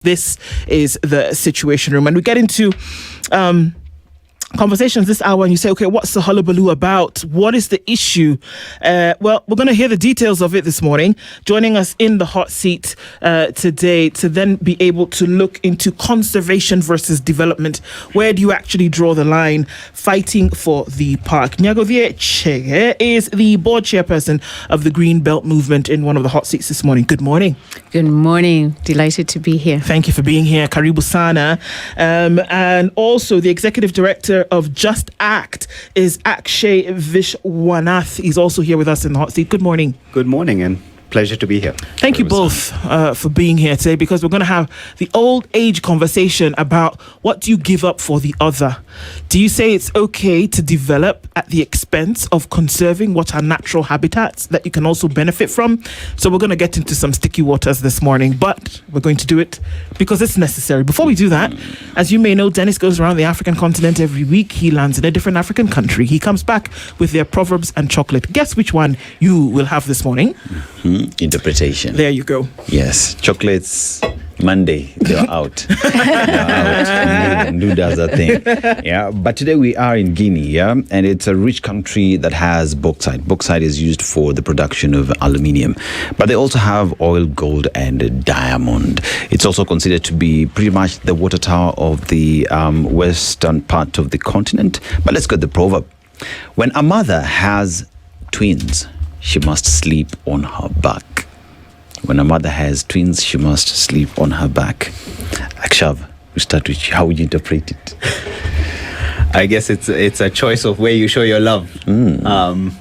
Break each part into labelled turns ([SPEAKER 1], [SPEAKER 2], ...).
[SPEAKER 1] This is the Situation Room, and we get into conversations this hour, and you say, okay, what's the hullabaloo about? What is the issue? Well, we're going to hear the details of it this morning. Joining us in the hot seat today to then be able to look into conservation versus development. Where do you actually draw the line? Fighting for the park. Nyagovie Chege is the board chairperson of the Green Belt Movement in one of the hot seats this morning. Good morning.
[SPEAKER 2] Good morning. Delighted to be here.
[SPEAKER 1] Thank you for being here. Karibu Sana. And also the executive director of Just Act is Akshay Vishwanath. He's also here with us in the hot seat. Good morning.
[SPEAKER 3] Good morning, and pleasure to be here.
[SPEAKER 1] Thank you both for being here today, because we're going to have the old age conversation about what do you give up for the other. Do you say it's okay to develop at the expense of conserving what are natural habitats that you can also benefit from? So we're going to get into some sticky waters this morning, but we're going to do it because it's necessary. Before we do that, as you may know, Dennis goes around the African continent every week. He lands in a different African country. He comes back with their proverbs and chocolate. Guess which one you will have this morning?
[SPEAKER 4] Interpretation.
[SPEAKER 1] There you go.
[SPEAKER 4] Yes, chocolates. Monday they're out. Do the other thing. Yeah, but today we are in Guinea. Yeah, and it's a rich country that has bauxite. Bauxite is used for the production of aluminium, but they also have oil, gold, and diamond. It's also considered to be pretty much the water tower of the western part of the continent. But let's get the proverb. When a mother has twins, she must sleep on her back. When a mother has twins, she must sleep on her back. Akshav, we start with you. How would you interpret it?
[SPEAKER 3] I guess it's a choice of where you show your love.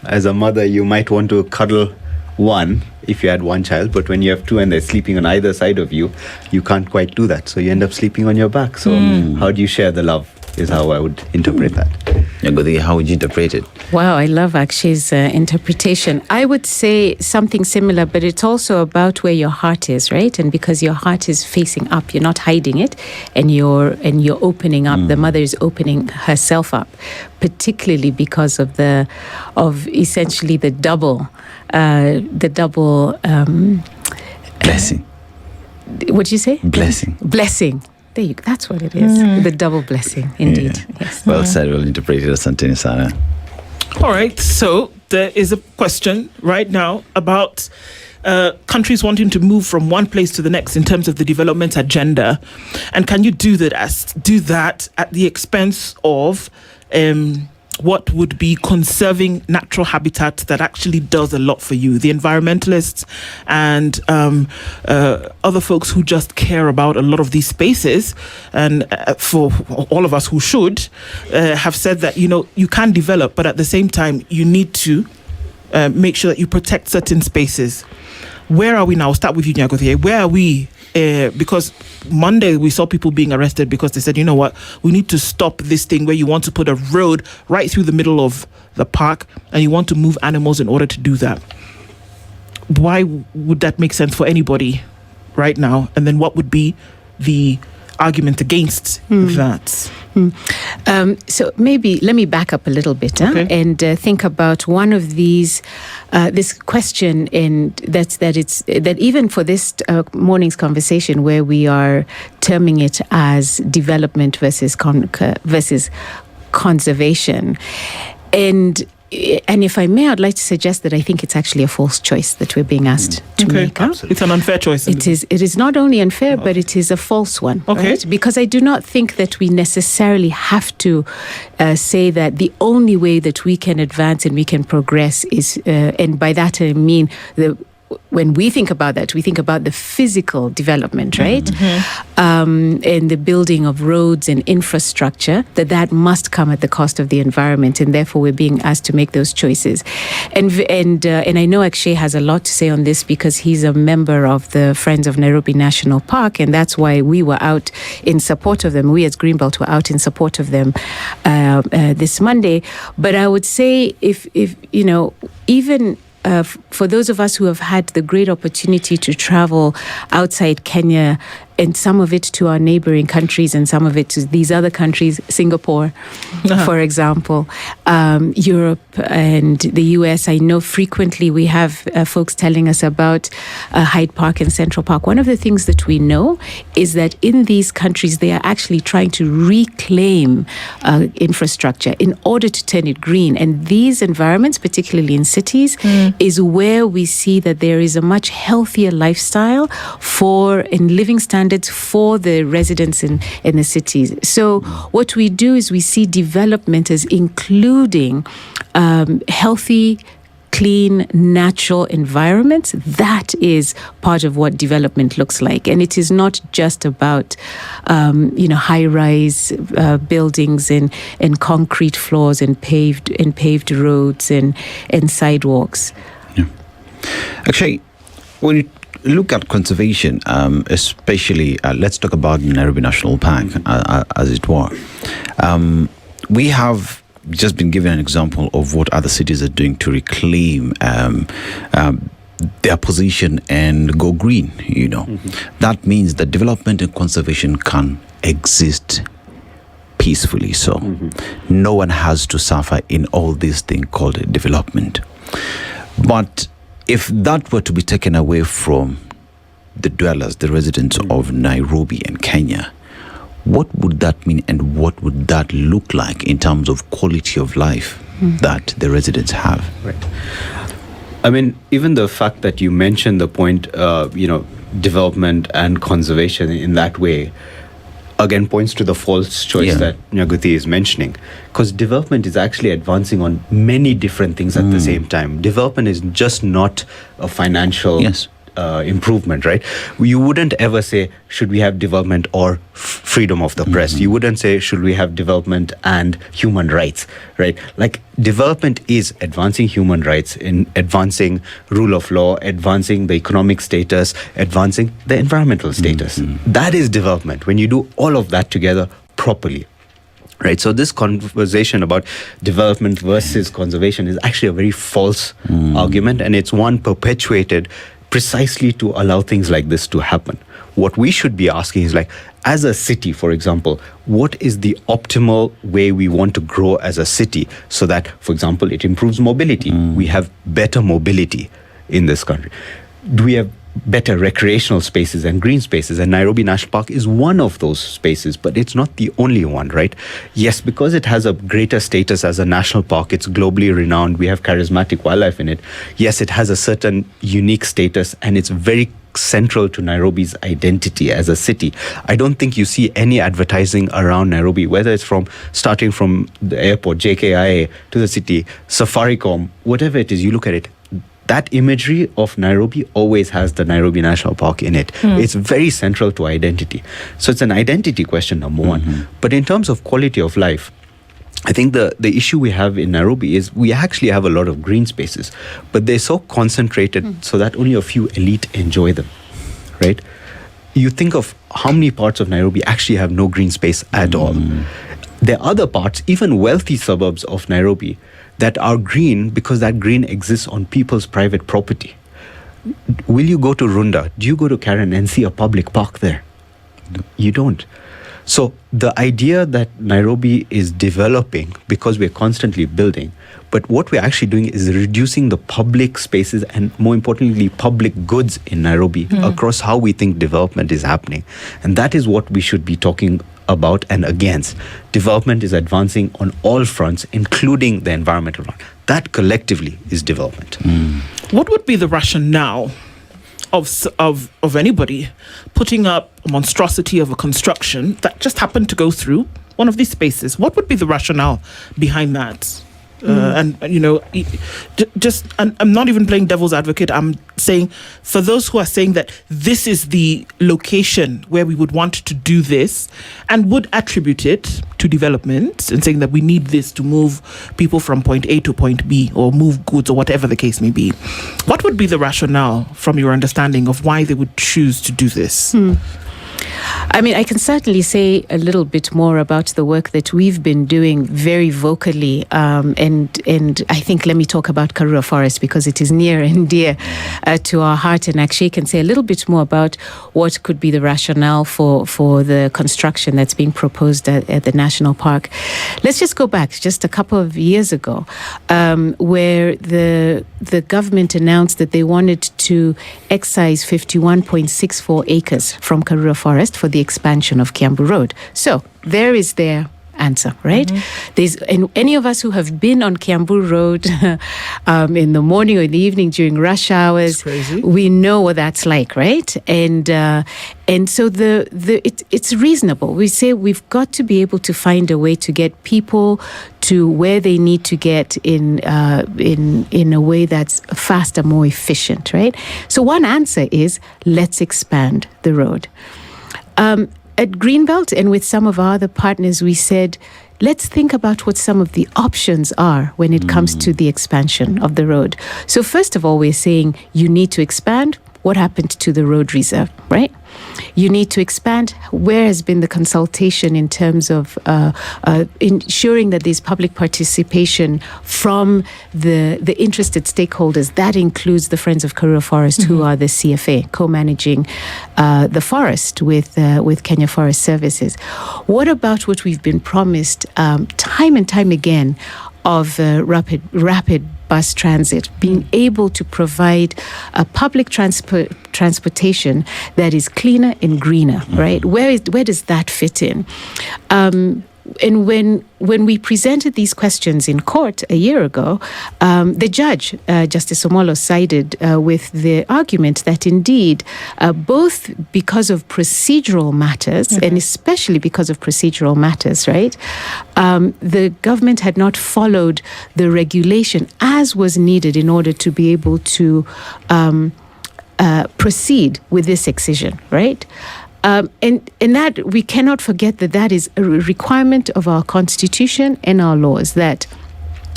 [SPEAKER 3] As a mother, you might want to cuddle one if you had one child, but when you have two and they're sleeping on either side of you, you can't quite do that. So you end up sleeping on your back. So how do you share the love is how I would interpret that.
[SPEAKER 4] How would you interpret it?
[SPEAKER 2] Wow, I love Akshay's interpretation. I would say something similar, but it's also about where your heart is, right? And because your heart is facing up, you're not hiding it, and you're opening up. The mother is opening herself up, particularly because of essentially the double
[SPEAKER 4] blessing.
[SPEAKER 2] What did you say?
[SPEAKER 4] Blessing.
[SPEAKER 2] That's what it is. The double blessing, indeed.
[SPEAKER 4] Yeah.
[SPEAKER 2] Yes.
[SPEAKER 4] Well said. Well interpreted, Asante Sana.
[SPEAKER 1] All right. So there is a question right now about countries wanting to move from one place to the next in terms of the development agenda, and can you do that at the expense of what would be conserving natural habitat that actually does a lot for you? The environmentalists and other folks who just care about a lot of these spaces, and for all of us who should, have said that, you can develop, but at the same time, you need to make sure that you protect certain spaces. Where are we now? I'll start with you, Nyagothie. Where are we? Because Monday we saw people being arrested because they said, you know what, we need to stop this thing where you want to put a road right through the middle of the park and you want to move animals in order to do that. Why would that make sense for anybody right now? And then what would be the argument against that?
[SPEAKER 2] So maybe let me back up a little bit and think about one of these, this question, and that even for this morning's conversation, where we are terming it as development versus conservation, and if I may, I'd like to suggest that I think it's actually a false choice that we're being asked to make.
[SPEAKER 3] Absolutely.
[SPEAKER 1] It's an unfair choice.
[SPEAKER 2] It is not only unfair, but it is a false one.
[SPEAKER 1] Okay.
[SPEAKER 2] Right? Because I do not think that we necessarily have to say that the only way that we can advance and we can progress is, and by that I mean when we think about that, we think about the physical development, right? And the building of roads and infrastructure, that must come at the cost of the environment, and therefore we're being asked to make those choices. And I know Akshay has a lot to say on this because he's a member of the Friends of Nairobi National Park, and that's why we were out in support of them. We as Greenbelt were out in support of them this Monday. But I would say if even for those of us who have had the great opportunity to travel outside Kenya and some of it to our neighboring countries and some of it to these other countries, Singapore, for example, Europe and the US. I know frequently we have folks telling us about Hyde Park and Central Park. One of the things that we know is that in these countries, they are actually trying to reclaim infrastructure in order to turn it green. And these environments, particularly in cities, is where we see that there is a much healthier lifestyle in living standards for the residents in the cities. So what we do is we see development as including healthy, clean, natural environments. That is part of what development looks like. And it is not just about, high-rise buildings and concrete floors and paved roads and sidewalks.
[SPEAKER 4] Yeah. Actually, when you look at conservation, especially, let's talk about Nairobi National Park, as it were. We have just been given an example of what other cities are doing to reclaim their position and go green, That means that development and conservation can exist peacefully. So no one has to suffer in all this thing called development. But if that were to be taken away from the dwellers, the residents of Nairobi and Kenya, what would that mean and what would that look like in terms of quality of life that the residents have?
[SPEAKER 3] Right. I mean, even the fact that you mentioned the point, development and conservation in that way, again, points to the false choice that Nyaguti is mentioning. Because development is actually advancing on many different things at the same time. Development is just not a financial improvement, right? You wouldn't ever say, should we have development or freedom of the press? You wouldn't say, should we have development and human rights, right? Like, development is advancing human rights, in advancing rule of law, advancing the economic status, advancing the environmental status. That is development, when you do all of that together properly. Right, so this conversation about development versus conservation is actually a very false argument, and it's one perpetuated precisely to allow things like this to happen. What we should be asking is, like, as a city, for example, what is the optimal way we want to grow as a city so that, for example, it improves mobility? We have better mobility in this country. Do we have better recreational spaces and green spaces? And Nairobi National Park is one of those spaces, but it's not the only one, right? Yes, because it has a greater status as a national park, it's globally renowned, we have charismatic wildlife in it. Yes, it has a certain unique status, and it's very central to Nairobi's identity as a city. I don't think you see any advertising around Nairobi, whether it's starting from the airport, JKIA, to the city, Safaricom, whatever it is, you look at it, that imagery of Nairobi always has the Nairobi National Park in it. It's very central to identity. So it's an identity question, number one. But in terms of quality of life, I think the issue we have in Nairobi is we actually have a lot of green spaces, but they're so concentrated so that only a few elite enjoy them, right? You think of how many parts of Nairobi actually have no green space at all. There are other parts, even wealthy suburbs of Nairobi, that are green because that green exists on people's private property. Will you go to Runda? Do you go to Karen and see a public park there? No. You don't. So the idea that Nairobi is developing because we're constantly building, but what we're actually doing is reducing the public spaces and, more importantly, public goods in Nairobi across how we think development is happening. And that is what we should be talking about and against. Development is advancing on all fronts, including the environmental one. That collectively is development.
[SPEAKER 1] What would be the rationale of anybody putting up a monstrosity of a construction that just happened to go through one of these spaces? What would be the rationale behind that? And I'm not even playing devil's advocate. I'm saying, for those who are saying that this is the location where we would want to do this and would attribute it to development and saying that we need this to move people from point A to point B or move goods or whatever the case may be, what would be the rationale from your understanding of why they would choose to do this?
[SPEAKER 2] I mean, I can certainly say a little bit more about the work that we've been doing very vocally. And I think let me talk about Karura Forest because it is near and dear to our heart. And Akshay can say a little bit more about what could be the rationale for the construction that's being proposed at the national park. Let's just go back just a couple of years ago, where the government announced that they wanted to excise 51.64 acres from Karura Forest for the expansion of Kiambu Road. So there is their answer, right? And any of us who have been on Kiambu Road in the morning or in the evening during rush hours, we know what that's like, right? And so it's reasonable. We say we've got to be able to find a way to get people to where they need to get in a way that's faster, more efficient, right? So one answer is let's expand the road. At Greenbelt and with some of our other partners, we said, let's think about what some of the options are when it comes to the expansion of the road. So first of all, we're saying you need to expand. What happened to the road reserve, right? You need to expand. Where has been the consultation in terms of ensuring that there's public participation from the interested stakeholders? That includes the Friends of Karura Forest, who are the CFA, co-managing the forest with Kenya Forest Services. What about what we've been promised time and time again of rapid bus transit, being able to provide a public transportation that is cleaner and greener, right? Where does that fit in? And when we presented these questions in court a year ago, the judge, Justice Omolo, sided with the argument that indeed, both because of procedural matters, and especially because of procedural matters, right, the government had not followed the regulation as was needed in order to be able to proceed with this excision, right? And that we cannot forget that is a requirement of our constitution and our laws, that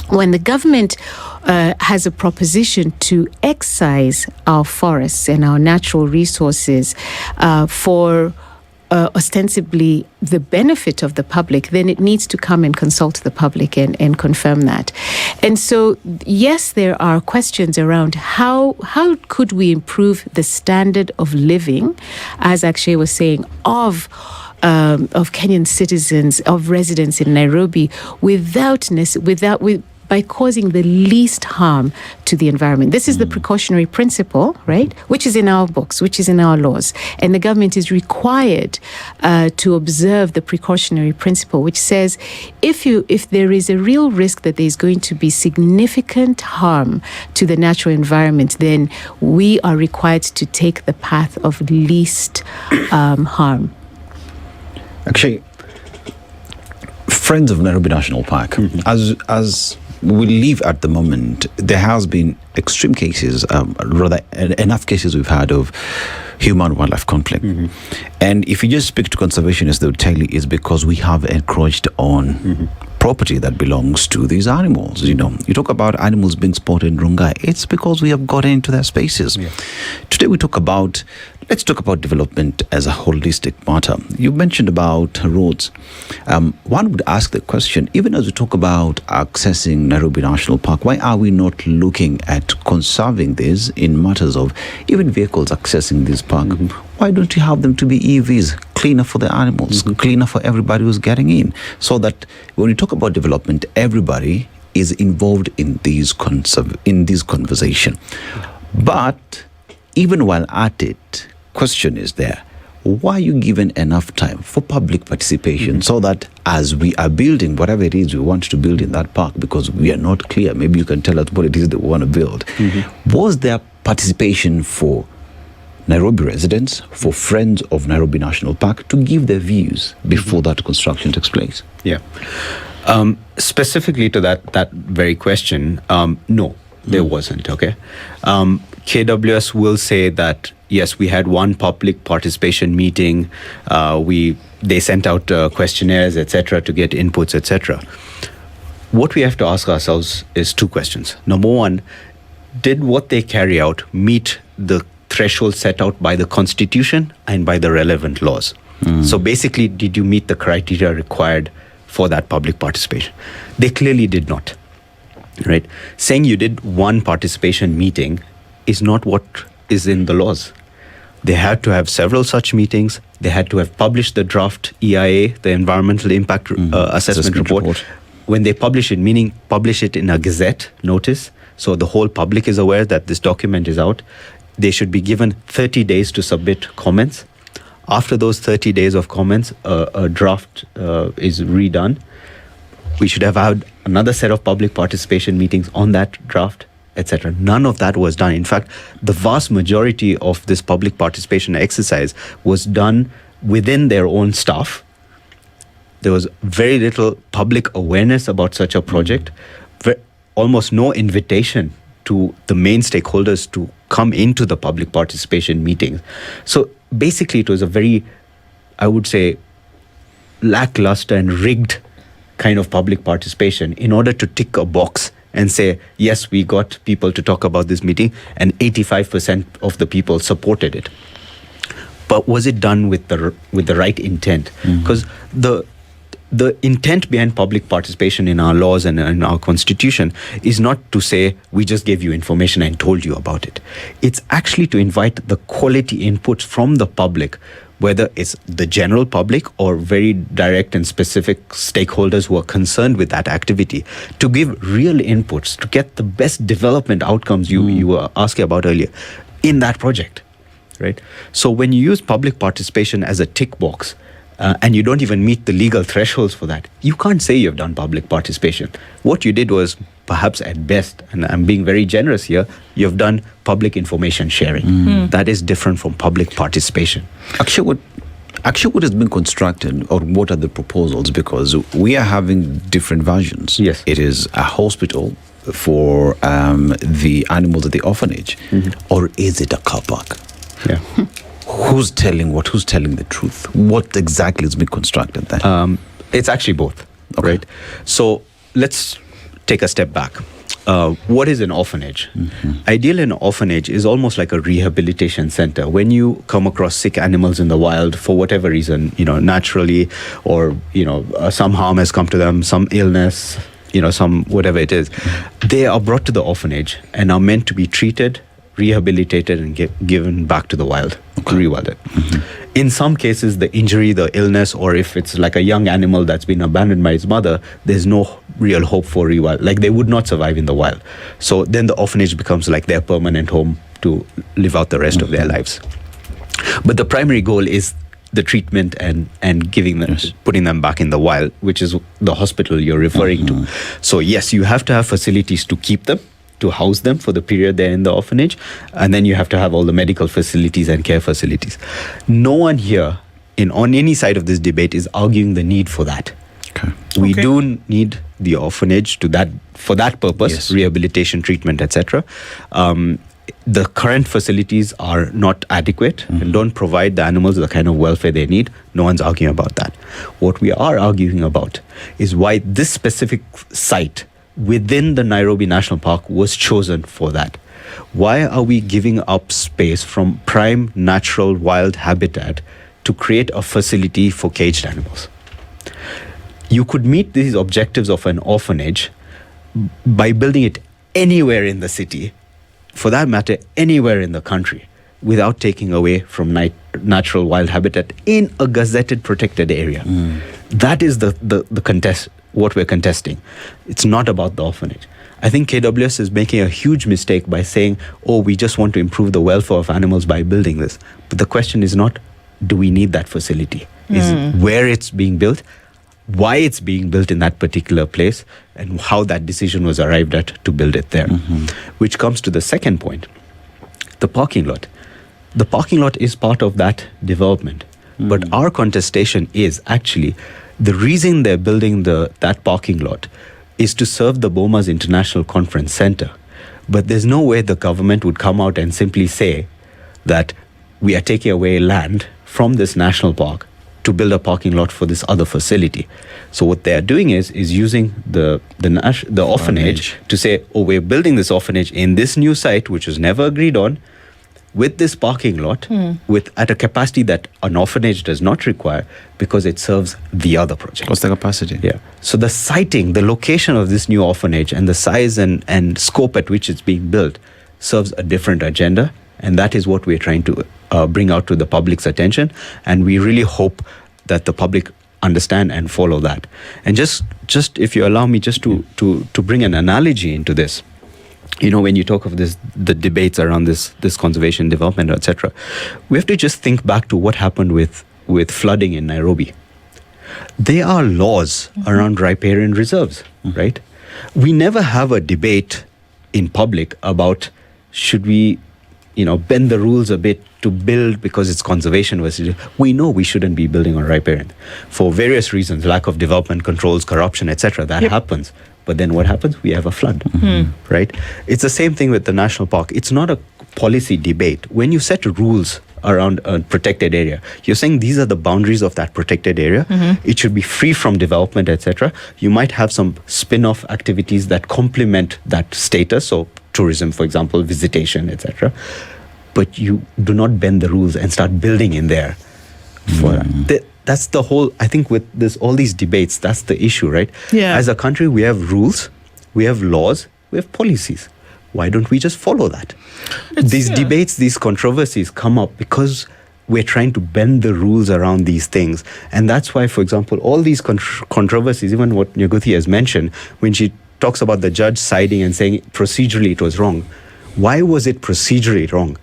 [SPEAKER 2] when the government has a proposition to excise our forests and our natural resources for ostensibly the benefit of the public, then it needs to come and consult the public and confirm that. And so, yes, there are questions around how could we improve the standard of living, as Akshay was saying, of Kenyan citizens, of residents in Nairobi, by causing the least harm to the environment. This is the precautionary principle, right? Which is in our books, which is in our laws. And the government is required to observe the precautionary principle, which says if there is a real risk that there's going to be significant harm to the natural environment, then we are required to take the path of least harm.
[SPEAKER 4] Actually, Friends of Nairobi National Park, as we live at the moment, there has been extreme cases, rather enough cases we've had of human-wildlife conflict. And if you just speak to conservationists, they'll tell you it's because we have encroached on property that belongs to these animals. You know, you talk about animals being spotted in Rongai, it's because we have gotten into their spaces. Today let's talk about development as a holistic matter. You mentioned about roads. One would ask the question, even as we talk about accessing Nairobi National Park, why are we not looking at conserving this in matters of even vehicles accessing this park? Why don't you have them to be EVs, cleaner for the animals, cleaner for everybody who's getting in, so that when you talk about development, everybody is involved in this conversation. But even while at it, question is there, why are you given enough time for public participation so that as we are building whatever it is we want to build in that park, because we are not clear, maybe you can tell us what it is that we want to build, was there participation for Nairobi residents, for Friends of Nairobi National Park, to give their views before that construction takes place?
[SPEAKER 3] Specifically to that very question, no, there wasn't. Okay, KWS will say that yes, we had one public participation meeting. They sent out questionnaires, etc., to get inputs, etc. What we have to ask ourselves is two questions. Number one, did what they carry out meet the threshold set out by the Constitution and by the relevant laws? So basically, did you meet the criteria required for that public participation? They clearly did not. Right? Saying you did one participation meeting is not what is in the laws. They had to have several such meetings. They had to have published the draft EIA, the Environmental Impact Assessment Report. When they publish it, meaning publish it in a gazette notice, so the whole public is aware that this document is out. They should be given 30 days to submit comments. After those 30 days of comments, a draft is redone. We should have had another set of public participation meetings on that draft, etc. None of that was done. In fact, the vast majority of this public participation exercise was done within their own staff. There was very little public awareness about such a project, almost no invitation to the main stakeholders to come into the public participation meetings. So basically, it was a very, I would say, lackluster and rigged kind of public participation in order to tick a box and say, yes, we got people to talk about this meeting, and 85% of the people supported it. But was it done with the right intent? Because the intent behind public participation in our laws and in our constitution is not to say we just gave you information and told you about it. It's actually to invite the quality inputs from the public, whether it's the general public or very direct and specific stakeholders who are concerned with that activity, to give real inputs, to get the best development outcomes you were asking about earlier in that project, right? So when you use public participation as a tick box, and you don't even meet the legal thresholds for that, you can't say you've done public participation. What you did was, perhaps at best, and I'm being very generous here, you've done public information sharing. That is different from public participation.
[SPEAKER 4] Akshay, what has been constructed, or what are the proposals? Because we are having different versions.
[SPEAKER 3] Yes.
[SPEAKER 4] It is a hospital for the animals at the orphanage, or is it a car park?
[SPEAKER 3] Yeah.
[SPEAKER 4] Who's telling what? Who's telling the truth? What exactly has been constructed there?
[SPEAKER 3] It's actually both,
[SPEAKER 4] Okay.
[SPEAKER 3] right? So let's take a step back. What is an orphanage? Ideally, an orphanage is almost like a rehabilitation center. When you come across sick animals in the wild for whatever reason, naturally, or some harm has come to them, some illness, some whatever it is, they are brought to the orphanage and are meant to be treated, rehabilitated, and given back to the wild, rewilded. In some cases, the injury, the illness, or if it's like a young animal that's been abandoned by its mother, there's no real hope for rewild. Like, they would not survive in the wild. So then the orphanage becomes like their permanent home to live out the rest of their lives. But the primary goal is the treatment and giving them, putting them back in the wild, which is the hospital you're referring to. So yes, you have to have facilities to keep them, to house them for the period they're in the orphanage, and then you have to have all the medical facilities and care facilities. No one here on any side of this debate is arguing the need for that. We do need the orphanage for that purpose, rehabilitation, treatment, etc. The current facilities are not adequate and don't provide the animals the kind of welfare they need. No one's arguing about that. What we are arguing about is why this specific site within the Nairobi National Park was chosen for that. Why are we giving up space from prime natural wild habitat to create a facility for caged animals? You could meet these objectives of an orphanage by building it anywhere in the city, for that matter, anywhere in the country, without taking away from natural wild habitat in a gazetted protected area. That is the contest. What we're contesting. It's not about the orphanage. I think KWS is making a huge mistake by saying, we just want to improve the welfare of animals by building this. But the question is not, do we need that facility? Is where it's being built, why it's being built in that particular place, and how that decision was arrived at to build it there. Which comes to the second point, the parking lot. The parking lot is part of that development. But our contestation is actually, the reason they're building that parking lot is to serve the Bomas International Conference Center. But there's no way the government would come out and simply say that we are taking away land from this national park to build a parking lot for this other facility. So what they're doing is using the orphanage to say, we're building this orphanage in this new site, which was never agreed on. with this parking lot at a capacity that an orphanage does not require, because it serves the other project.
[SPEAKER 4] What's the capacity?
[SPEAKER 3] Yeah. So the siting, the location of this new orphanage and the size and scope at which it's being built serves a different agenda. And that is what we're trying to bring out to the public's attention. And we really hope that the public understand and follow that. And just if you allow me just to bring an analogy into this, when you talk of the debates around this conservation, development, etc., we have to just think back to what happened with flooding in Nairobi. There are laws around riparian reserves, right? We never have a debate in public about should we, bend the rules a bit to build because it's conservation versus. We know we shouldn't be building on riparian for various reasons, lack of development controls, corruption, etc. That happens. But then what happens? We have a flood, right? It's the same thing with the national park. It's not a policy debate. When you set rules around a protected area, you're saying these are the boundaries of that protected area. It should be free from development, etc. You might have some spin-off activities that complement that status, so tourism, for example, visitation, etc. But you do not bend the rules and start building in there. That's the whole, I think with all these debates, that's the issue, right?
[SPEAKER 1] Yeah.
[SPEAKER 3] As a country, we have rules, we have laws, we have policies. Why don't we just follow that? These debates, these controversies come up because we're trying to bend the rules around these things. And that's why, for example, all these controversies, even what Nyaguthi has mentioned, when she talks about the judge siding and saying procedurally it was wrong. Why was it procedurally wrong?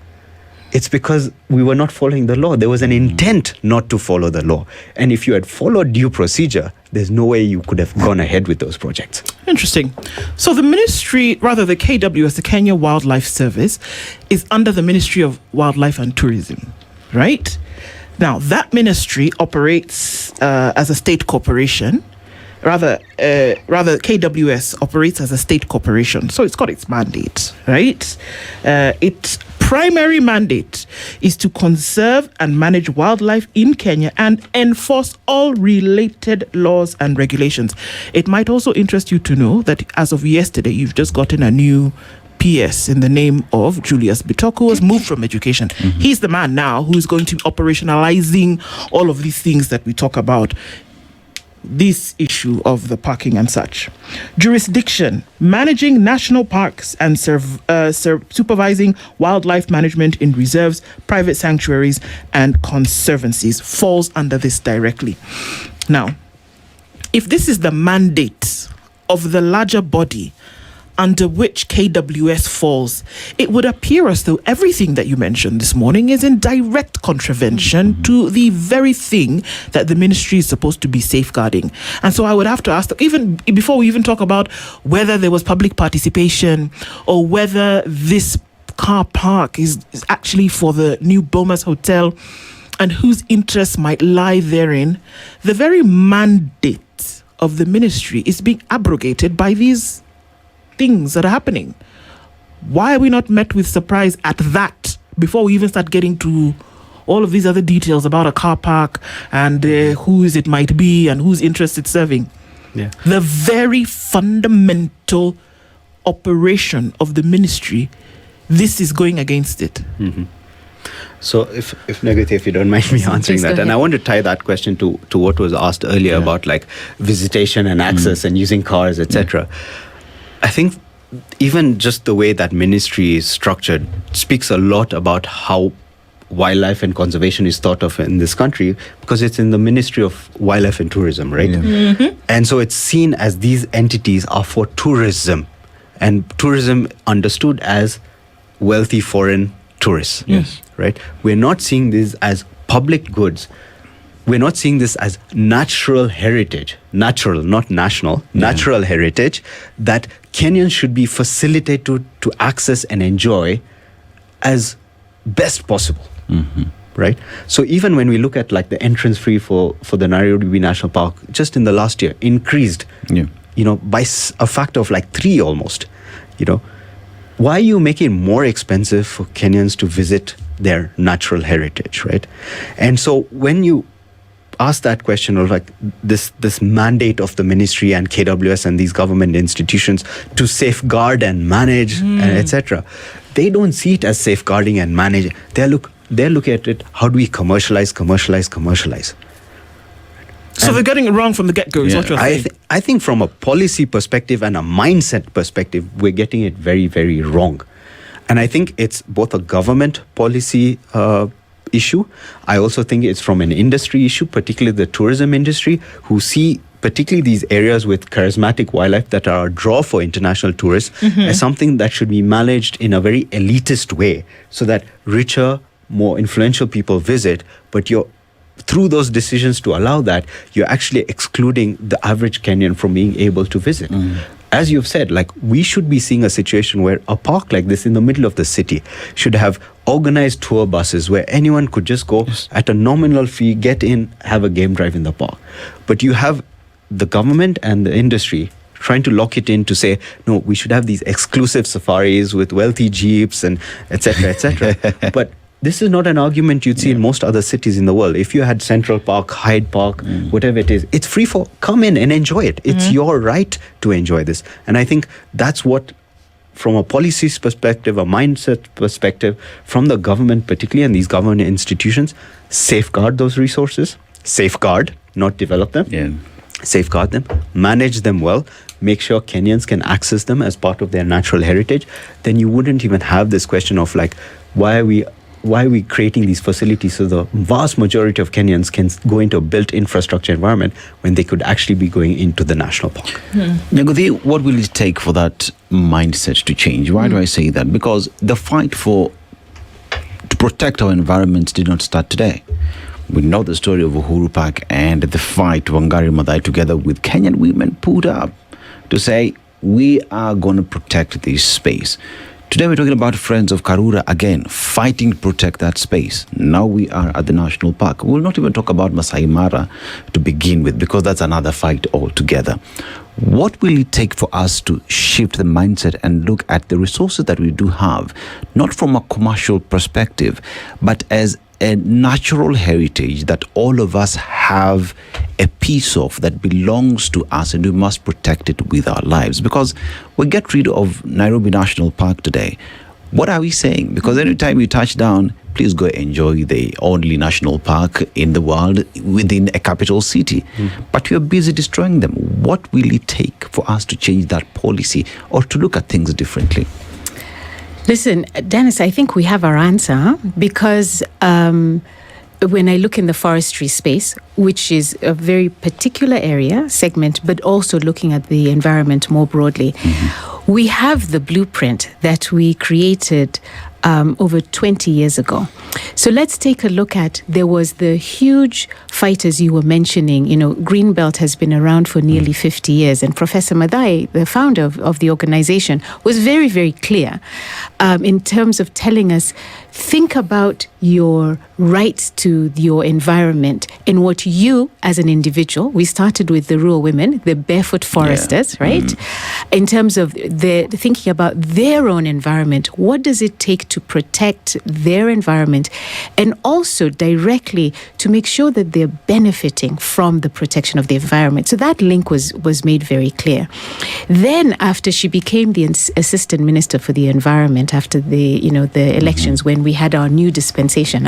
[SPEAKER 3] It's because we were not following the law. There was an intent not to follow the law. And if you had followed due procedure, there's no way you could have gone ahead with those projects.
[SPEAKER 1] Interesting. So the the KWS, the Kenya Wildlife Service, is under the Ministry of Wildlife and Tourism, right? Now, that ministry operates as a state corporation. Rather, KWS operates as a state corporation. So it's got its mandate, right? Its primary mandate is to conserve and manage wildlife in Kenya and enforce all related laws and regulations. It might also interest you to know that as of yesterday, you've just gotten a new PS in the name of Julius Bitoko, who was moved from education. He's the man now who's going to be operationalizing all of these things that we talk about. This issue of the parking and such. Jurisdiction: managing national parks and supervising wildlife management in reserves, private sanctuaries, and conservancies falls under this directly. Now, if this is the mandate of the larger body under which KWS falls, it would appear as though everything that you mentioned this morning is in direct contravention to the very thing that the ministry is supposed to be safeguarding. And so I would have to ask, even before we even talk about whether there was public participation or whether this car park is actually for the new Bomas Hotel and whose interests might lie therein, the very mandate of the ministry is being abrogated by these things that are happening. Why are we not met with surprise at that before we even start getting to all of these other details about a car park and whose it might be and whose interest it's serving?
[SPEAKER 3] Yeah.
[SPEAKER 1] The very fundamental operation of the ministry, this is going against it.
[SPEAKER 3] So if Nyaguthi, if you don't mind me answering that, and I want to tie that question to what was asked earlier about like visitation and access and using cars, etc. I think even just the way that ministry is structured speaks a lot about how wildlife and conservation is thought of in this country, because it's in the Ministry of Wildlife and Tourism, right? And so it's seen as these entities are for tourism, and tourism understood as wealthy foreign tourists, right? We're not seeing this as public goods. We're not seeing this as natural heritage, natural, not national, natural heritage that Kenyans should be facilitated to access and enjoy as best possible, right? So even when we look at like the entrance fee for the Nairobi National Park, just in the last year, increased, by a factor of like 3 almost, why are you making it more expensive for Kenyans to visit their natural heritage, right? And so when you ask that question of like this mandate of the ministry and KWS and these government institutions to safeguard and manage and etc., they don't see it as safeguarding and managing. They're looking at it, how do we commercialize?
[SPEAKER 1] So they're getting it wrong from the get-go, is what you're saying.
[SPEAKER 3] I think from a policy perspective and a mindset perspective, we're getting it very, very wrong. And I think it's both a government policy issue. I also think it's from an industry issue, particularly the tourism industry, who see particularly these areas with charismatic wildlife that are a draw for international tourists as something that should be managed in a very elitist way so that richer, more influential people visit, but through those decisions to allow that, you're actually excluding the average Kenyan from being able to visit. As you've said, like, we should be seeing a situation where a park like this in the middle of the city should have organized tour buses where anyone could just go at a nominal fee, get in, have a game drive in the park. But you have the government and the industry trying to lock it in to say, no, we should have these exclusive safaris with wealthy jeeps and etc., etc. But this is not an argument you'd see in most other cities in the world. If you had Central Park, Hyde Park, whatever it is, it's free for, come in and enjoy it. It's your right to enjoy this. And I think that's what, from a policy perspective, a mindset perspective, from the government particularly, and these government institutions, safeguard those resources. Safeguard, not develop them.
[SPEAKER 4] Yeah.
[SPEAKER 3] Safeguard them, manage them well, make sure Kenyans can access them as part of their natural heritage. Then you wouldn't even have this question of like, why are we creating these facilities so the vast majority of Kenyans can go into a built infrastructure environment when they could actually be going into the national park?
[SPEAKER 4] Nyaguthi, what will it take for that mindset to change? Why do I say that? Because the fight to protect our environments did not start today. We know the story of Uhuru Park and the fight Wangari Maathai together with Kenyan women put up to say, we are going to protect this space. Today we're talking about Friends of Karura again, fighting to protect that space. Now we are at the National Park. We'll not even talk about Masai Mara to begin with, because that's another fight altogether. What will it take for us to shift the mindset and look at the resources that we do have, not from a commercial perspective, but as a natural heritage that all of us have a piece of, that belongs to us, and we must protect it with our lives? Because we get rid of Nairobi National Park today. What are we saying? Because every time you touch down, please go enjoy the only national park in the world within a capital city. But you're busy destroying them. What will it take for us to change that policy or to look at things differently?
[SPEAKER 2] Listen, Dennis, I think we have our answer, because when I look in the forestry space, which is a very particular area, segment, but also looking at the environment more broadly, we have the blueprint that we created over 20 years ago. So let's take a look at, there was the huge fight, as you were mentioning, Greenbelt has been around for nearly 50 years. And Professor Maathai, the founder of the organization, was very, very clear in terms of telling us, think about your rights to your environment and what you, as an individual, we started with the rural women, the barefoot foresters, right? In terms of thinking about their own environment, what does it take to protect their environment, and also directly to make sure that they're benefiting from the protection of the environment? So that link was made very clear. Then, after she became the Assistant Minister for the Environment, after the elections, when we had our new dispensation,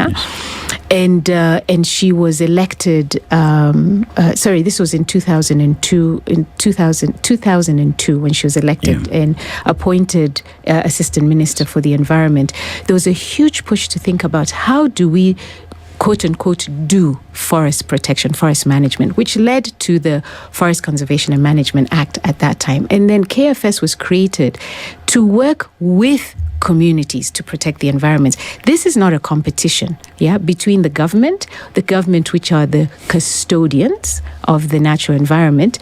[SPEAKER 2] and she was elected. This was in 2002. In 2002, when she was elected and appointed Assistant Minister for the Environment, there was a huge push to think about how do we, quote unquote, do forest protection, forest management, which led to the Forest Conservation and Management Act at that time. And then KFS was created to work with communities to protect the environment. This is not a competition, between the government which are the custodians of the natural environment,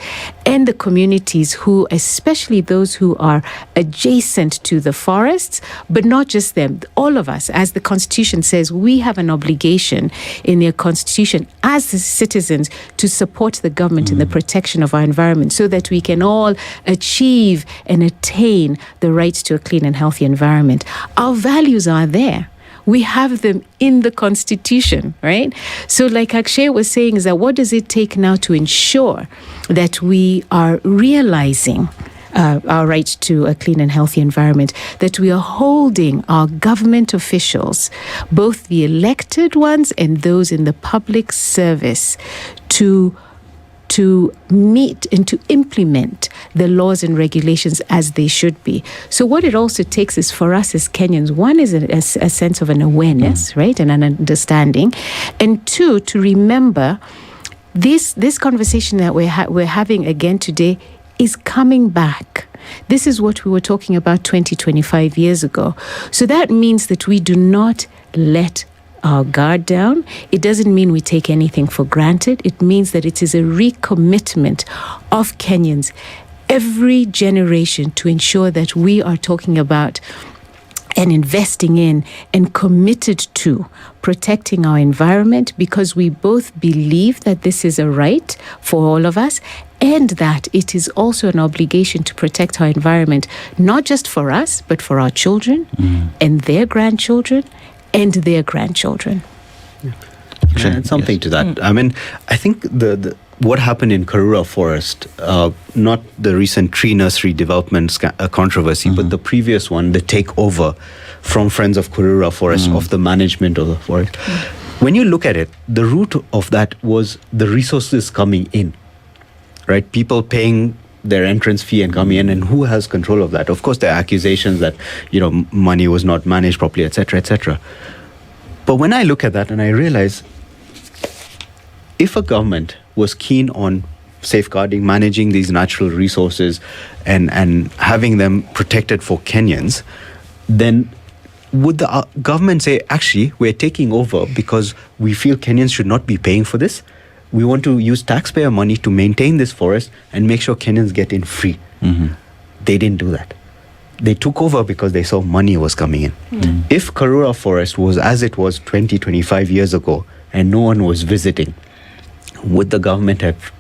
[SPEAKER 2] and the communities who, especially those who are adjacent to the forests, but not just them. All of us, as the Constitution says, we have an obligation in the Constitution as the citizens to support the government in the protection of our environment, so that we can all achieve and attain the rights to a clean and healthy environment. Our values are there. We have them in the Constitution, right? So like Akshay was saying, is that what does it take now to ensure that we are realizing our right to a clean and healthy environment, that we are holding our government officials, both the elected ones and those in the public service, to meet and to implement the laws and regulations as they should be. So what it also takes is for us as Kenyans, one is a sense of an awareness, right, and an understanding, and two, to remember this conversation that we're having again today is coming back. This is what we were talking about 25 years ago. So that means that we do not let our guard down. It doesn't mean we take anything for granted. It means that it is a recommitment of Kenyans every generation to ensure that we are talking about and investing in and committed to protecting our environment, because we both believe that this is a right for all of us, and that it is also an obligation to protect our environment, not just for us, but for our children and their grandchildren and their grandchildren.
[SPEAKER 3] Can I add something to that? I mean, I think the what happened in Karura Forest, not the recent tree nursery development controversy, but the previous one, the takeover from Friends of Karura Forest of the management of the forest. When you look at it, the root of that was the resources coming in, right? People paying their entrance fee and coming in, and who has control of that? Of course, there are accusations that, money was not managed properly, etc., etc. But when I look at that and I realize, if a government was keen on safeguarding, managing these natural resources and having them protected for Kenyans, then would the government say, actually, we're taking over because we feel Kenyans should not be paying for this? We want to use taxpayer money to maintain this forest and make sure Kenyans get in free. They didn't do that. They took over because they saw money was coming in. If Karura Forest was as it was 25 years ago and no one was visiting, would the government have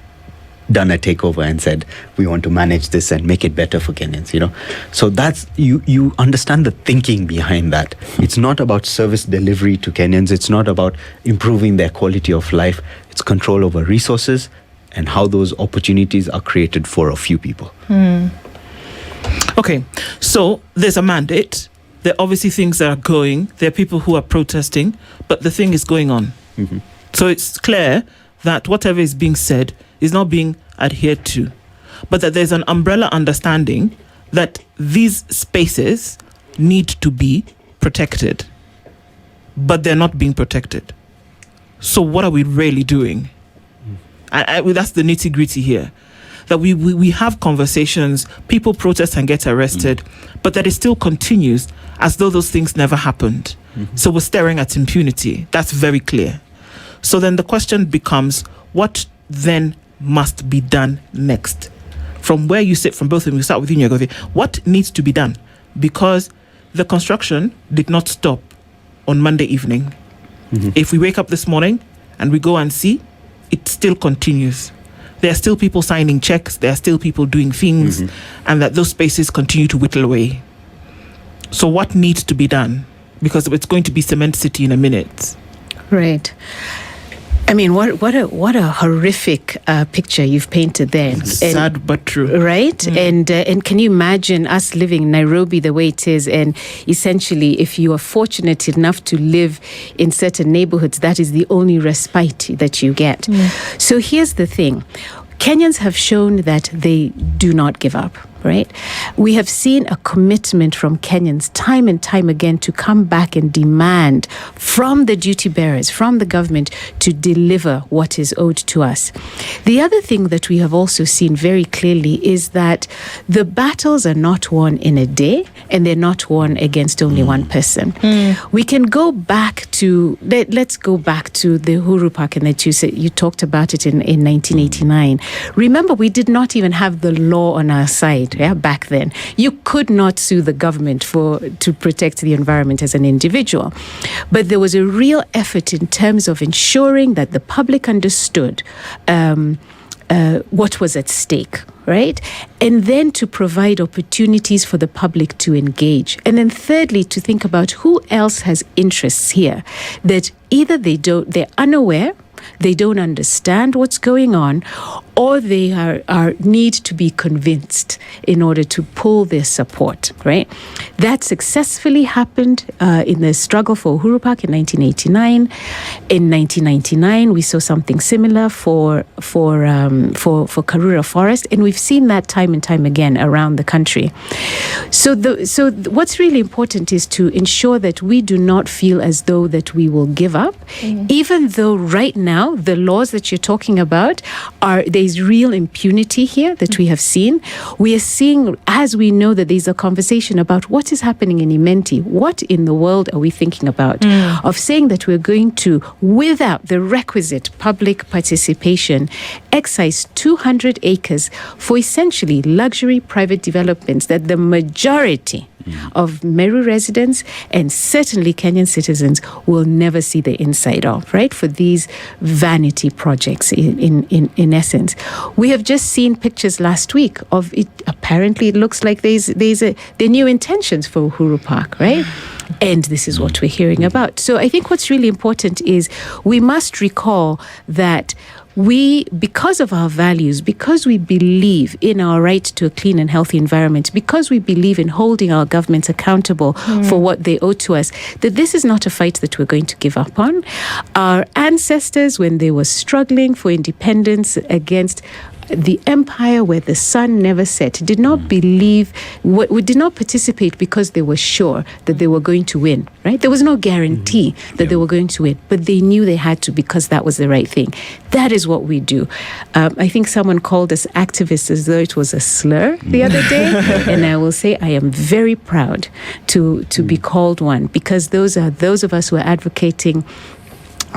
[SPEAKER 3] done a takeover and said, we want to manage this and make it better for Kenyans, So that's, you understand the thinking behind that. It's not about service delivery to Kenyans. It's not about improving their quality of life. It's control over resources and how those opportunities are created for a few people.
[SPEAKER 1] Okay, so there's a mandate. There are obviously things that are going. There are people who are protesting, but the thing is going on. So it's clear that whatever is being said is not being adhered to, but that there's an umbrella understanding that these spaces need to be protected, but they're not being protected. So what are we really doing? That's the nitty-gritty here. That we have conversations, people protest and get arrested, but that it still continues as though those things never happened. So we're staring at impunity. That's very clear. So then the question becomes, what then must be done next? From where you sit, from both of them, we start with you, Nyagovi. What needs to be done? Because the construction did not stop on Monday evening. If we wake up this morning and we go and see, it still continues. There are still people signing checks, there are still people doing things, and that those spaces continue to whittle away. So what needs to be done? Because it's going to be Cement City in a minute.
[SPEAKER 2] Right. I mean, what a horrific picture you've painted there.
[SPEAKER 1] Sad but true,
[SPEAKER 2] right? And can you imagine us living in Nairobi the way it is? And essentially, if you are fortunate enough to live in certain neighborhoods, that is the only respite that you get. So here's the thing: Kenyans have shown that they do not give up. Right? We have seen a commitment from Kenyans time and time again to come back and demand from the duty bearers, from the government, to deliver what is owed to us. The other thing that we have also seen very clearly is that the battles are not won in a day, and they're not won against only one person. We can go back to, let's go back to the Uhuru Park, and that you talked about it in 1989. Remember, we did not even have the law on our side. Back then, you could not sue the government to protect the environment as an individual, but there was a real effort in terms of ensuring that the public understood what was at stake, right? And then to provide opportunities for the public to engage, and then thirdly, to think about who else has interests here that either they're unaware, they don't understand what's going on, or they are need to be convinced in order to pull their support, right? That successfully happened in the struggle for Uhuru Park in 1989. In 1999, we saw something similar for Karura Forest, and we've seen that time and time again around the country. So what's really important is to ensure that we do not feel as though that we will give up, even though right now the laws that you're talking about there's real impunity here that we have seen. We are seeing, as we know, that there's a conversation about what is happening in Imenti. What in the world are we thinking about? Of saying that we're going to, without the requisite public participation, excise 200 acres for essentially luxury private developments that the majority of Meru residents and certainly Kenyan citizens will never see the inside of, right? For these vanity projects in essence. We have just seen pictures last week of it. Apparently it looks like there's new intentions for Uhuru Park, right? And this is what we're hearing about. So I think what's really important is we must recall that we, because of our values, because we believe in our right to a clean and healthy environment, because we believe in holding our governments accountable for what they owe to us, that this is not a fight that we're going to give up on. Our ancestors, when they were struggling for independence against the empire where the sun never set, did not believe, did not participate because they were sure that they were going to win, right? There was no guarantee that they were going to win, but they knew they had to because that was the right thing. That is what we do. I think someone called us activists as though it was a slur the other day, and I will say I am very proud to be called one, because those are those of us who are advocating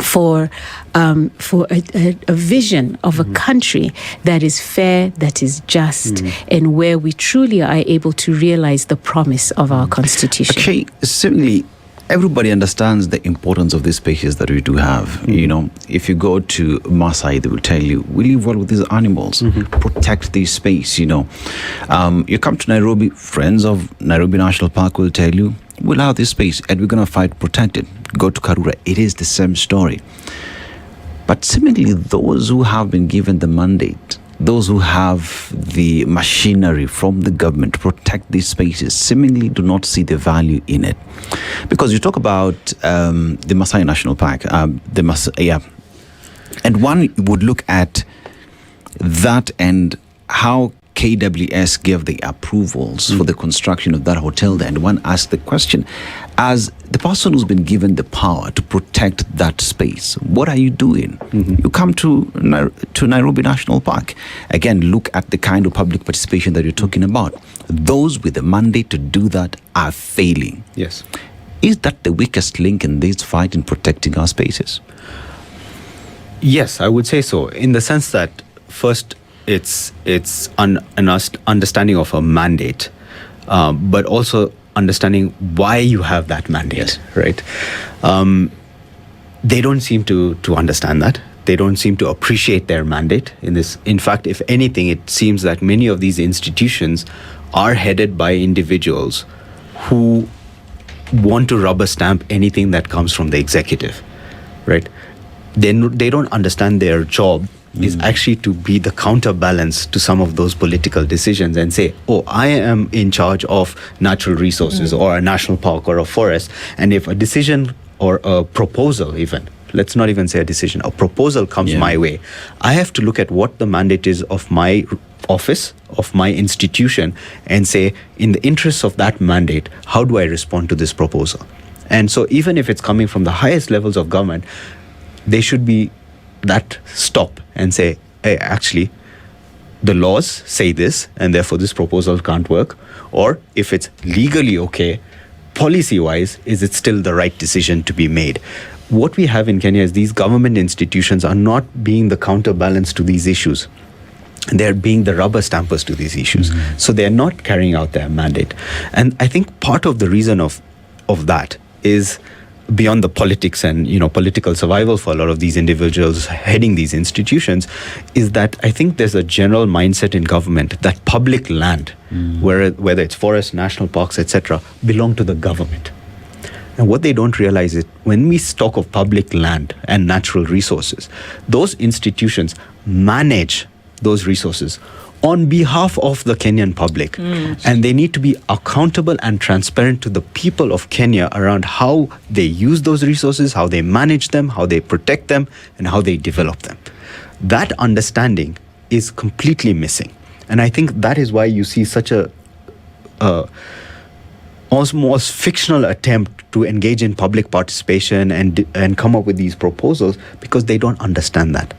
[SPEAKER 2] for a vision of a country that is fair, that is just, and where we truly are able to realize the promise of our constitution.
[SPEAKER 4] Okay, similarly, everybody understands the importance of these spaces that we do have. You know, if you go to Maasai, they will tell you, we live well with these animals, protect this space, you know. You come to Nairobi, friends of Nairobi National Park will tell you, we'll have this space and we're going to fight to protect it. Go to Karura, it is the same story. But similarly, those who have been given the mandate, those who have the machinery from the government to protect these spaces, seemingly do not see the value in it. Because you talk about the Maasai National Park, and one would look at that and how KWS gave the approvals for the construction of that hotel there. And one asked the question, as the person who's been given the power to protect that space, what are you doing? You come to Nairobi National Park. Again, look at the kind of public participation that you're talking about. Those with the mandate to do that are failing.
[SPEAKER 3] Yes.
[SPEAKER 4] Is that the weakest link in this fight in protecting our spaces?
[SPEAKER 3] Yes, I would say so. In the sense that, first, it's an understanding of a mandate, but also understanding why you have that mandate, right? They don't seem to understand that. They don't seem to appreciate their mandate in this. In fact, if anything, it seems that many of these institutions are headed by individuals who want to rubber stamp anything that comes from the executive, right? They don't understand their job is actually to be the counterbalance to some of those political decisions and say, oh, I am in charge of natural resources or a national park or a forest. And if a decision or a proposal even, let's not even say a decision, a proposal comes my way, I have to look at what the mandate is of my office, of my institution, and say, in the interests of that mandate, how do I respond to this proposal? And so even if it's coming from the highest levels of government, they should be that stop and say, hey, actually, the laws say this, and therefore this proposal can't work. Or if it's legally okay, policy-wise, is it still the right decision to be made? What we have in Kenya is these government institutions are not being the counterbalance to these issues. They're being the rubber stampers to these issues. So they're not carrying out their mandate. And I think part of the reason of that is beyond the politics and political survival for a lot of these individuals heading these institutions, is that I think there's a general mindset in government that public land, whether it's forests, national parks, etc., belong to the government. And what they don't realize is when we talk of public land and natural resources, those institutions manage those resources on behalf of the Kenyan public. And they need to be accountable and transparent to the people of Kenya around how they use those resources, how they manage them, how they protect them, and how they develop them. That understanding is completely missing. And I think that is why you see such a almost fictional attempt to engage in public participation and come up with these proposals, because they don't understand that.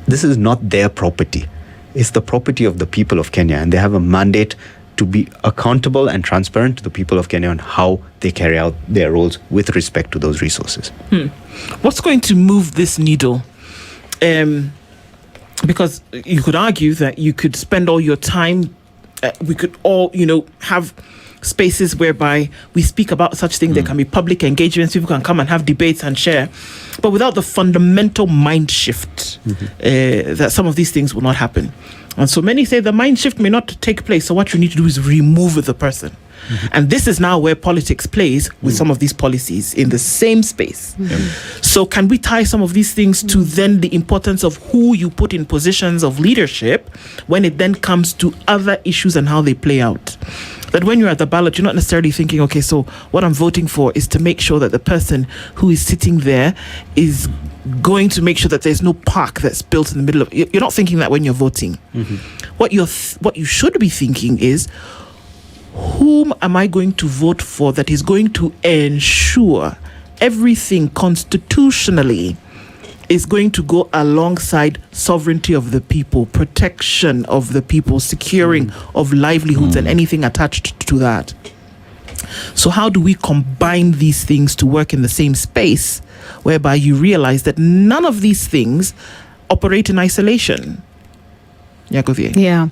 [SPEAKER 3] This is not their property. It's the property of the people of Kenya, and they have a mandate to be accountable and transparent to the people of Kenya on how they carry out their roles with respect to those resources.
[SPEAKER 1] What's going to move this needle? Because you could argue that you could spend all your time, we could all, have spaces whereby we speak about such things. There can be public engagements, people can come and have debates and share, but without the fundamental mind shift, that some of these things will not happen. And so many say the mind shift may not take place, so what you need to do is remove the person. And this is now where politics plays with some of these policies in the same space. So can we tie some of these things to then the importance of who you put in positions of leadership when it then comes to other issues and how they play out? That when you're at the ballot, you're not necessarily thinking, okay, so what I'm voting for is to make sure that the person who is sitting there is going to make sure that there's no park that's built in the middle of... You're not thinking that when you're voting. What you should be thinking is, whom am I going to vote for that is going to ensure everything constitutionally is going to go alongside sovereignty of the people, protection of the people, securing of livelihoods and anything attached to that. So how do we combine these things to work in the same space, whereby you realize that none of these things operate in isolation?
[SPEAKER 2] Yeah,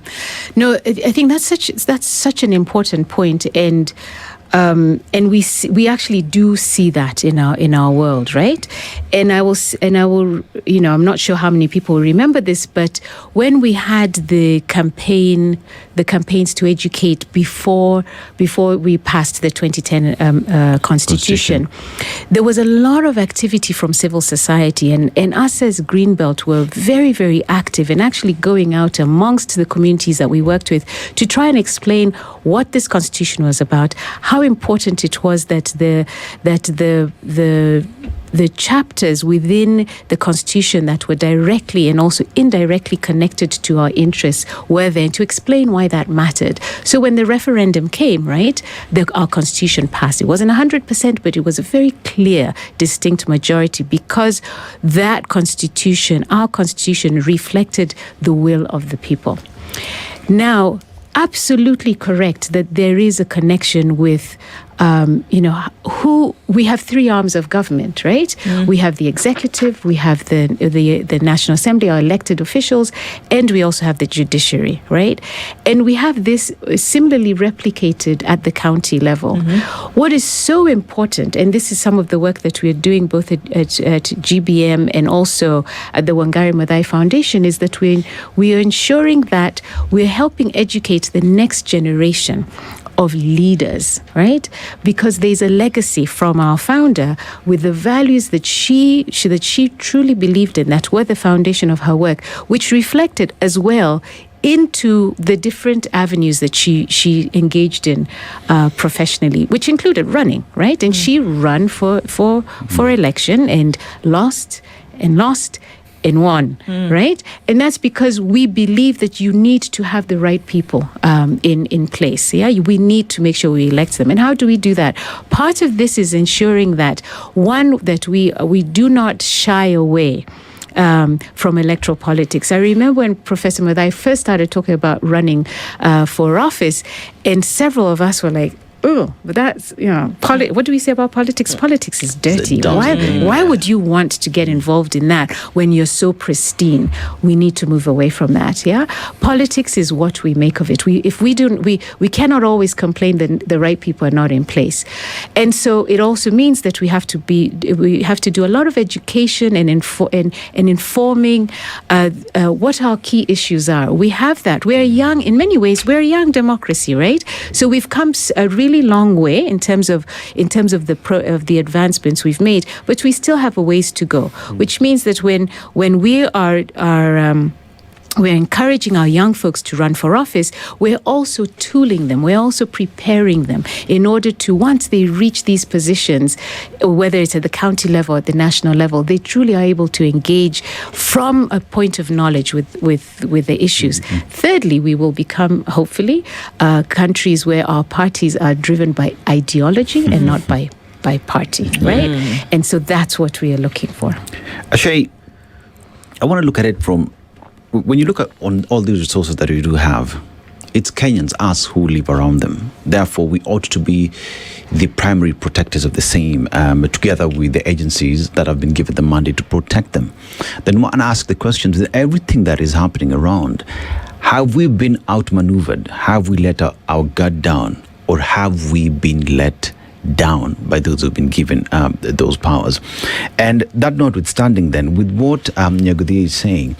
[SPEAKER 2] no, I think that's such an important point, and we actually do see that in our world, right? And I will, I'm not sure how many people remember this, but when we had the campaigns to educate before we passed the 2010 Constitution, there was a lot of activity from civil society, and us as Greenbelt were very, very active in actually going out amongst the communities that we worked with to try and explain what this Constitution was about, how important it was that the chapters within the Constitution that were directly and also indirectly connected to our interests were there, to explain why that mattered. So when the referendum came, right, our Constitution passed. It wasn't 100%, but it was a very clear, distinct majority, because that Constitution, our Constitution, reflected the will of the people. Now, absolutely correct that there is a connection with who we have three arms of government, right? We have the executive, we have the National Assembly, our elected officials, and we also have the judiciary, right? And we have this similarly replicated at the county level. What is so important, and this is some of the work that we are doing both at GBM and also at the Wangari Maathai Foundation, is that we are ensuring that we're helping educate the next generation of leaders, right? Because there's a legacy from our founder with the values that she truly believed in, that were the foundation of her work, which reflected as well into the different avenues that she engaged in professionally, which included running, right? And she ran for election and lost and won, right? And that's because we believe that you need to have the right people in place. Yeah, we need to make sure we elect them. And how do we do that? Part of this is ensuring that, one, that we do not shy away from electoral politics. I remember when Professor Maathai first started talking about running for office, and several of us were like, oh, but that's, what do we say about politics? Politics is dirty. Why would you want to get involved in that when you're so pristine? We need to move away from that, yeah? Politics is what we make of it. We cannot always complain that the right people are not in place. And so it also means that we have to do a lot of education and informing what our key issues are. We have that. In many ways, we're a young democracy, right? So we've come a really long way in terms of the advancements we've made, but we still have a ways to go. Which means that when we are we're encouraging our young folks to run for office, we're also tooling them, we're also preparing them in order to, once they reach these positions, whether it's at the county level or at the national level, they truly are able to engage from a point of knowledge with the issues. Mm-hmm. Thirdly, we will become, hopefully, countries where our parties are driven by ideology and not by party, right? And so that's what we are looking for.
[SPEAKER 4] Akshay, I want to look at it from, when you look at on all these resources that we do have, it's Kenyans, us, who live around them. Therefore, we ought to be the primary protectors of the same, together with the agencies that have been given the mandate to protect them. Then one ask the question, with everything that is happening around, have we been outmaneuvered? Have we let our guard down? Or have we been let down by those who've been given those powers? And that notwithstanding, then, with what Nyagudi is saying,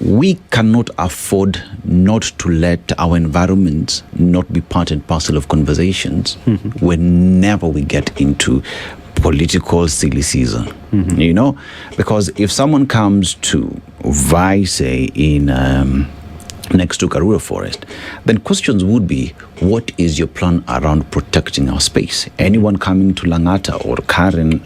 [SPEAKER 4] we cannot afford not to let our environments not be part and parcel of conversations whenever we get into political silly season. You know, because if someone comes to vie, say, in next to Karura Forest, then questions would be, what is your plan around protecting our space? Anyone coming to Langata or Karen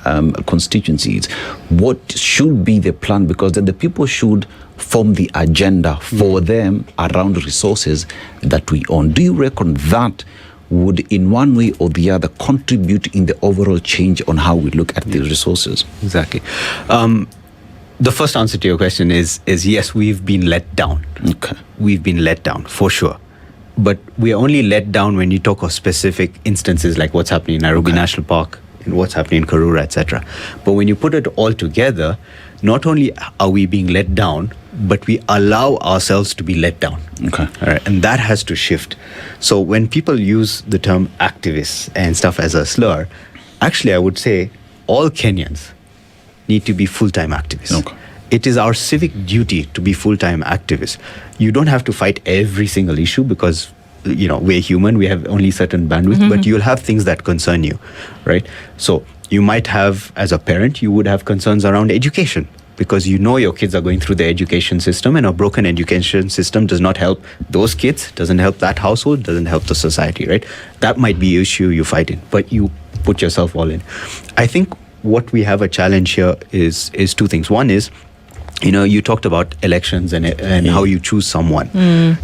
[SPEAKER 4] constituencies, what should be the plan? Because then the people should form the agenda for them around resources that we own. Do you reckon that would in one way or the other contribute in the overall change on how we look at these resources?
[SPEAKER 3] Exactly. The first answer to your question is yes, we've been let down.
[SPEAKER 4] Okay.
[SPEAKER 3] We've been let down, for sure. But we are only let down when you talk of specific instances like what's happening in Nairobi National Park and what's happening in Karura, etc. But when you put it all together, not only are we being let down, but we allow ourselves to be let down.
[SPEAKER 4] Okay.
[SPEAKER 3] All right. And that has to shift. So when people use the term activists and stuff as a slur, actually I would say all Kenyans need to be full-time activists.
[SPEAKER 4] Okay.
[SPEAKER 3] It is our civic duty to be full-time activists. You don't have to fight every single issue because, you know, we're human, we have only certain bandwidth, but you'll have things that concern you, right? So you might have, as a parent, you would have concerns around education because you know your kids are going through the education system, and a broken education system does not help those kids, doesn't help that household, doesn't help the society, right? That might be an issue you fight in, but you put yourself all in. I think what we have a challenge here is two things. One is, you know, you talked about elections and how you choose someone.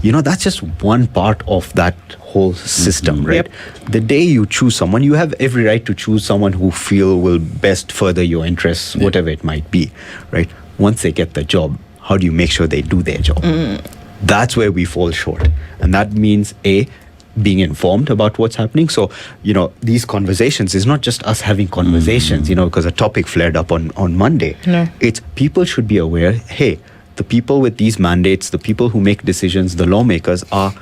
[SPEAKER 3] You know, that's just one part of that whole system, right? The day you choose someone, you have every right to choose someone who feel will best further your interests, whatever it might be, right? Once they get the job, how do you make sure they do their job? That's where we fall short. And that means, being informed about what's happening. So, you know, these conversations is not just us having conversations, you know, because a topic flared up on Monday.
[SPEAKER 1] No.
[SPEAKER 3] It's people should be aware, hey, the people with these mandates, the people who make decisions, the lawmakers are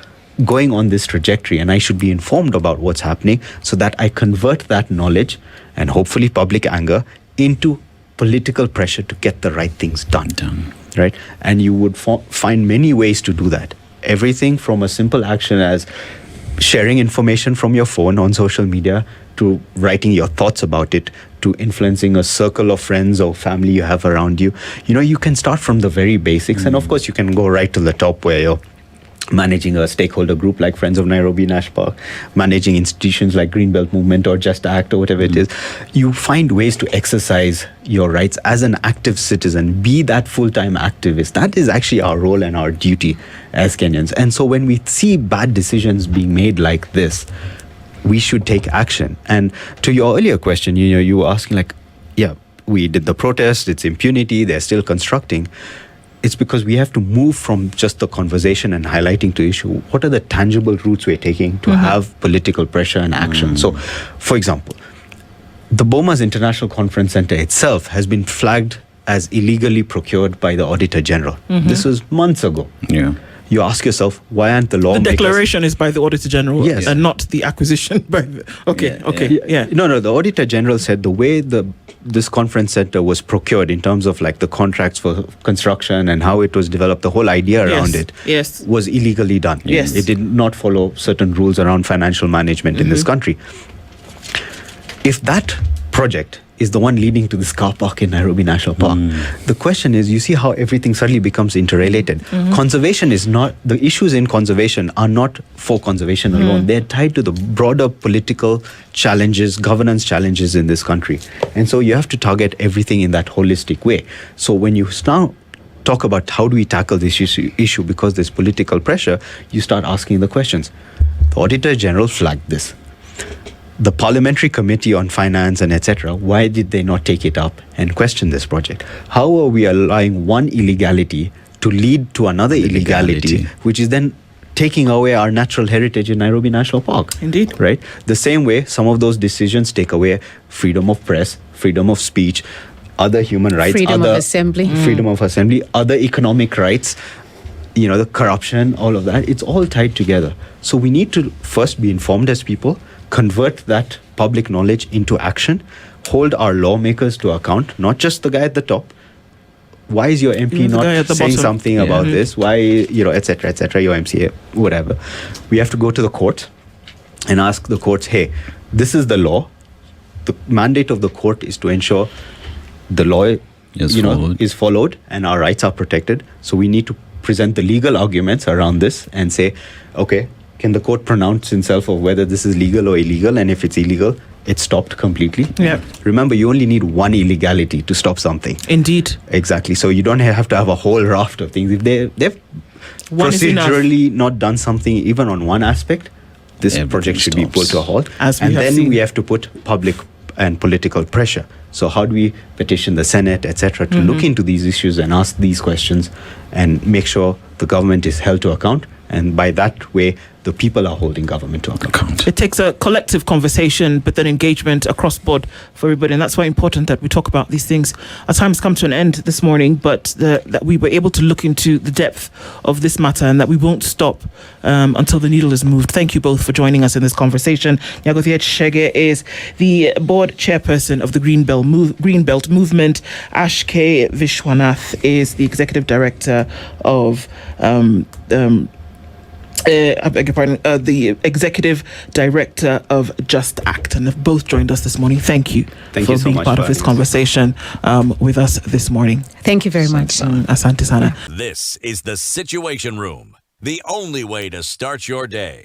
[SPEAKER 3] going on this trajectory, and I should be informed about what's happening so that I convert that knowledge and hopefully public anger into political pressure to get the right things done. Right? And you would find many ways to do that. Everything from a simple action as sharing information from your phone on social media, to writing your thoughts about it, to influencing a circle of friends or family you have around you. You know, you can start from the very basics, and of course you can go right to the top where you're managing a stakeholder group like Friends of Nairobi National Park, managing institutions like Greenbelt Movement or Just Act or whatever it is. You find ways to exercise your rights as an active citizen, be that full-time activist. That is actually our role and our duty as Kenyans. And so when we see bad decisions being made like this, we should take action. And to your earlier question, you know, you were asking like, yeah, we did the protest, it's impunity, they're still constructing. It's because we have to move from just the conversation and highlighting to issue. What are the tangible routes we're taking to have political pressure and action? So, for example, the Bomas International Conference Center itself has been flagged as illegally procured by the Auditor General. This was months ago.
[SPEAKER 4] Yeah.
[SPEAKER 3] You ask yourself, why aren't the
[SPEAKER 1] The
[SPEAKER 3] lawmakers...
[SPEAKER 1] declaration is by the Auditor General,
[SPEAKER 3] Yes.
[SPEAKER 1] and not the acquisition by the... Okay.
[SPEAKER 3] No, the Auditor General said the way this conference center was procured in terms of like the contracts for construction and how it was developed, the whole idea around it was illegally done.
[SPEAKER 1] Yes.
[SPEAKER 3] It did not follow certain rules around financial management in this country. If that project is the one leading to this car park in Nairobi National Park. The question is, you see how everything suddenly becomes interrelated. Conservation is not, the issues in conservation are not for conservation alone. They're tied to the broader political challenges, governance challenges in this country. And so you have to target everything in that holistic way. So when you now talk about how do we tackle this issue because there's political pressure, you start asking the questions. The Auditor General flagged this. The Parliamentary Committee on Finance and etc., why did they not take it up and question this project? How are we allowing one illegality to lead to another illegality, which is then taking away our natural heritage in Nairobi National Park?
[SPEAKER 1] Indeed.
[SPEAKER 3] Right? The same way some of those decisions take away freedom of press, freedom of speech, other human rights,
[SPEAKER 2] freedom of assembly,
[SPEAKER 3] other economic rights, the corruption, all of that. It's all tied together. So we need to first be informed as people, convert that public knowledge into action, hold our lawmakers to account, not just the guy at the top. Why is your MP not saying something about this? Why, et cetera, your MCA, whatever. We have to go to the court and ask the courts, hey, this is the law. The mandate of the court is to ensure the law is followed and our rights are protected. So we need to present the legal arguments around this and say, okay, can the court pronounce himself of whether this is legal or illegal? And if it's illegal, it's stopped completely.
[SPEAKER 1] Yeah.
[SPEAKER 3] Remember, you only need one illegality to stop something.
[SPEAKER 1] Indeed.
[SPEAKER 3] Exactly. So you don't have to have a whole raft of things. If they've procedurally not done something even on one aspect, this project should be put to a halt. We have to put public and political pressure. So how do we petition the Senate, etc., to look into these issues and ask these questions and make sure the government is held to account? And by that way, the people are holding government to account.
[SPEAKER 1] It takes a collective conversation, but then engagement across board for everybody. And that's why it's important that we talk about these things. Our time has come to an end this morning, but that we were able to look into the depth of this matter and that we won't stop until the needle is moved. Thank you both for joining us in this conversation. Nyagothia Chege is the board chairperson of the Greenbelt Movement. Akshay Vishwanath is the executive director of the executive director of Just Act, and have both joined us this morning. Thank you for being part of this conversation with us this morning.
[SPEAKER 2] Thank you very much.
[SPEAKER 1] Asante sana.
[SPEAKER 5] This is the Situation Room, the only way to start your day.